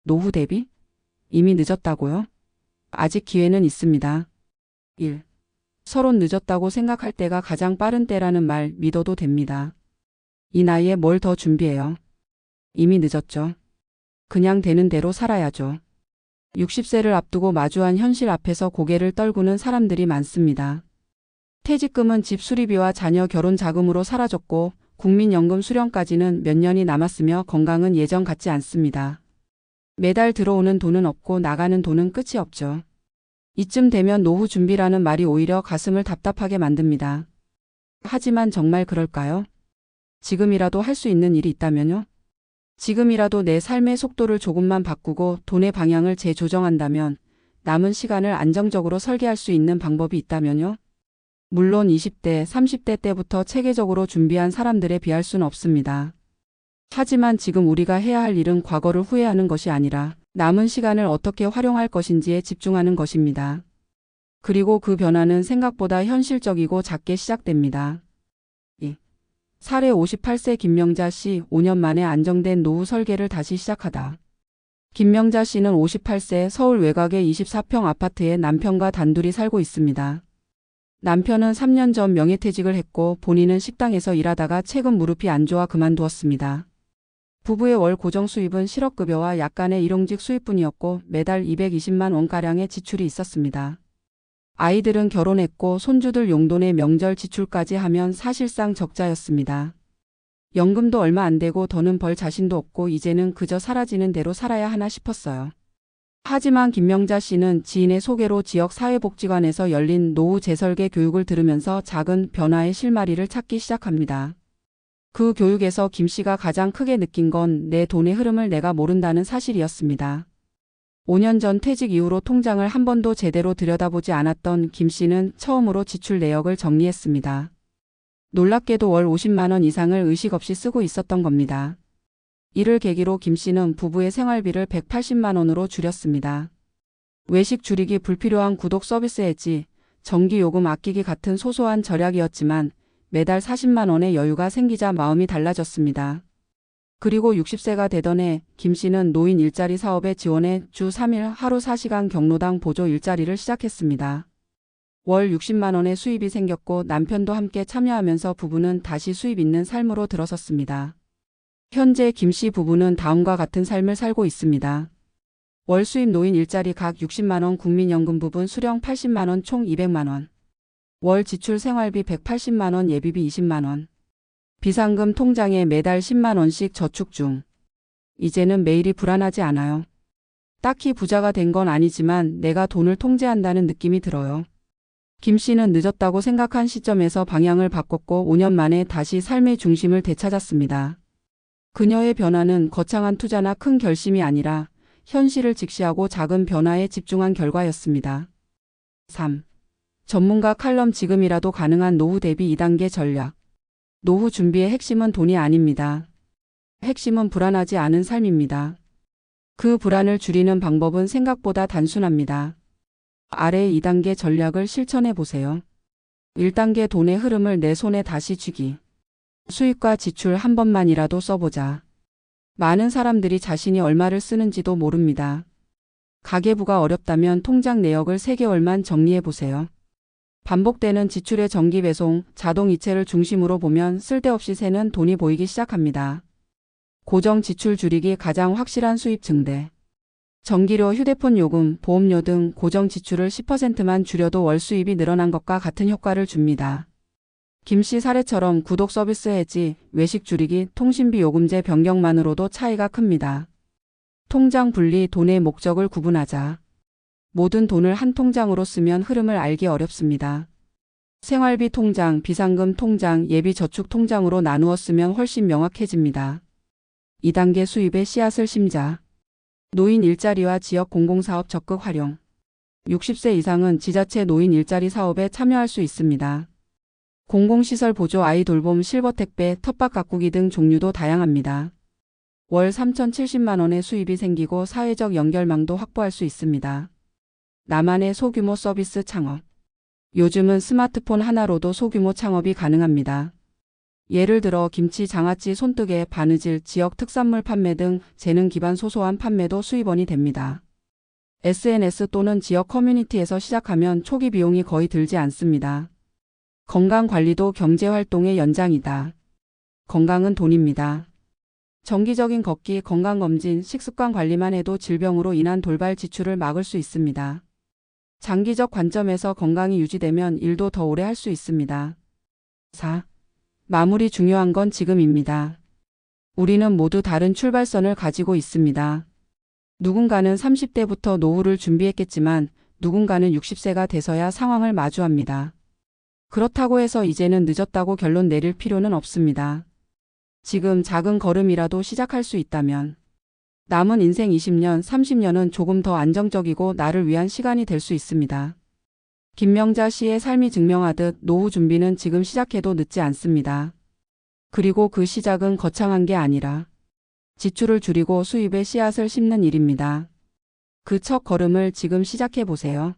노후 대비? 이미 늦었다고요? 아직 기회는 있습니다. 1. 서로 늦었다고 생각할 때가 가장 빠른 때라는 말 믿어도 됩니다. 이 나이에 뭘 더 준비해요? 이미 늦었죠. 그냥 되는 대로 살아야죠. 60세를 앞두고 마주한 현실 앞에서 고개를 떨구는 사람들이 많습니다. 퇴직금은 집 수리비와 자녀 결혼 자금으로 사라졌고 국민연금 수령까지는 몇 년이 남았으며 건강은 예전 같지 않습니다. 매달 들어오는 돈은 없고 나가는 돈은 끝이 없죠. 이쯤 되면 노후 준비라는 말이 오히려 가슴을 답답하게 만듭니다. 하지만 정말 그럴까요? 지금이라도 할 수 있는 일이 있다면요? 지금이라도 내 삶의 속도를 조금만 바꾸고 돈의 방향을 재조정한다면 남은 시간을 안정적으로 설계할 수 있는 방법이 있다면요? 물론 20대, 30대 때부터 체계적으로 준비한 사람들에 비할 수는 없습니다. 하지만 지금 우리가 해야 할 일은 과거를 후회하는 것이 아니라 남은 시간을 어떻게 활용할 것인지에 집중하는 것입니다. 그리고 그 변화는 생각보다 현실적이고 작게 시작됩니다. 2. 사례 58세 김명자 씨 5년 만에 안정된 노후 설계를 다시 시작하다. 김명자 씨는 58세 서울 외곽의 24평 아파트에 남편과 단둘이 살고 있습니다. 남편은 3년 전 명예퇴직을 했고 본인은 식당에서 일하다가 최근 무릎이 안 좋아 그만두었습니다. 부부의 월 고정 수입은 실업급여와 약간의 일용직 수입뿐이었고 매달 220만 원가량의 지출이 있었습니다. 아이들은 결혼했고 손주들 용돈의 명절 지출까지 하면 사실상 적자였습니다. 연금도 얼마 안 되고 더는 벌 자신도 없고 이제는 그저 사라지는 대로 살아야 하나 싶었어요. 하지만 김명자 씨는 지인의 소개로 지역 사회복지관에서 열린 노후 재설계 교육을 들으면서 작은 변화의 실마리를 찾기 시작합니다. 그 교육에서 김 씨가 가장 크게 느낀 건 내 돈의 흐름을 내가 모른다는 사실이었습니다. 5년 전 퇴직 이후로 통장을 한 번도 제대로 들여다보지 않았던 김 씨는 처음으로 지출 내역을 정리했습니다. 놀랍게도 월 50만 원 이상을 의식 없이 쓰고 있었던 겁니다. 이를 계기로 김 씨는 부부의 생활비를 180만 원으로 줄였습니다. 외식 줄이기, 불필요한 구독 서비스 해지, 전기요금 아끼기 같은 소소한 절약이었지만 매달 40만 원의 여유가 생기자 마음이 달라졌습니다. 그리고 60세가 되던 해 김 씨는 노인 일자리 사업에 지원해 주 3일 하루 4시간 경로당 보조 일자리를 시작했습니다. 월 60만 원의 수입이 생겼고 남편도 함께 참여하면서 부부는 다시 수입 있는 삶으로 들어섰습니다. 현재 김 씨 부부는 다음과 같은 삶을 살고 있습니다. 월 수입 노인 일자리 각 60만 원, 국민연금 부분 수령 80만 원, 총 200만 원. 월 지출 생활비 180만 원, 예비비 20만 원. 비상금 통장에 매달 10만 원씩 저축 중. 이제는 매일이 불안하지 않아요. 딱히 부자가 된 건 아니지만 내가 돈을 통제한다는 느낌이 들어요. 김 씨는 늦었다고 생각한 시점에서 방향을 바꿨고 5년 만에 다시 삶의 중심을 되찾았습니다. 그녀의 변화는 거창한 투자나 큰 결심이 아니라 현실을 직시하고 작은 변화에 집중한 결과였습니다. 3. 전문가 칼럼 지금이라도 가능한 노후 대비 2단계 전략. 노후 준비의 핵심은 돈이 아닙니다. 핵심은 불안하지 않은 삶입니다. 그 불안을 줄이는 방법은 생각보다 단순합니다. 아래 2단계 전략을 실천해 보세요. 1단계 돈의 흐름을 내 손에 다시 쥐기. 수입과 지출 한 번만이라도 써보자. 많은 사람들이 자신이 얼마를 쓰는지도 모릅니다. 가계부가 어렵다면 통장 내역을 3개월만 정리해 보세요. 반복되는 지출의 정기 배송, 자동 이체를 중심으로 보면 쓸데없이 새는 돈이 보이기 시작합니다. 고정 지출 줄이기 가장 확실한 수입 증대. 전기료, 휴대폰 요금, 보험료 등 고정 지출을 10%만 줄여도 월 수입이 늘어난 것과 같은 효과를 줍니다. 김 씨 사례처럼 구독 서비스 해지, 외식 줄이기, 통신비 요금제 변경만으로도 차이가 큽니다. 통장 분리, 돈의 목적을 구분하자. 모든 돈을 한 통장으로 쓰면 흐름을 알기 어렵습니다. 생활비 통장, 비상금 통장, 예비 저축 통장으로 나누어 쓰면 훨씬 명확해집니다. 2단계 수입의 씨앗을 심자. 노인 일자리와 지역 공공사업 적극 활용. 60세 이상은 지자체 노인 일자리 사업에 참여할 수 있습니다. 공공시설 보조, 아이 돌봄, 실버 택배, 텃밭 가꾸기 등 종류도 다양합니다. 월 3,070만 원의 수입이 생기고 사회적 연결망도 확보할 수 있습니다. 나만의 소규모 서비스 창업. 요즘은 스마트폰 하나로도 소규모 창업이 가능합니다. 예를 들어 김치, 장아찌, 손뜨개, 바느질, 지역 특산물 판매 등 재능 기반 소소한 판매도 수입원이 됩니다. SNS 또는 지역 커뮤니티에서 시작하면 초기 비용이 거의 들지 않습니다. 건강관리도 경제활동의 연장이다. 건강은 돈입니다. 정기적인 걷기, 건강검진, 식습관 관리만 해도 질병으로 인한 돌발 지출을 막을 수 있습니다. 장기적 관점에서 건강이 유지되면 일도 더 오래 할 수 있습니다. 4. 마무리 중요한 건 지금입니다. 우리는 모두 다른 출발선을 가지고 있습니다. 누군가는 30대부터 노후를 준비했겠지만 누군가는 60세가 돼서야 상황을 마주합니다. 그렇다고 해서 이제는 늦었다고 결론 내릴 필요는 없습니다. 지금 작은 걸음이라도 시작할 수 있다면 남은 인생 20년, 30년은 조금 더 안정적이고 나를 위한 시간이 될 수 있습니다. 김명자 씨의 삶이 증명하듯 노후 준비는 지금 시작해도 늦지 않습니다. 그리고 그 시작은 거창한 게 아니라 지출을 줄이고 수입의 씨앗을 심는 일입니다. 그 첫 걸음을 지금 시작해 보세요.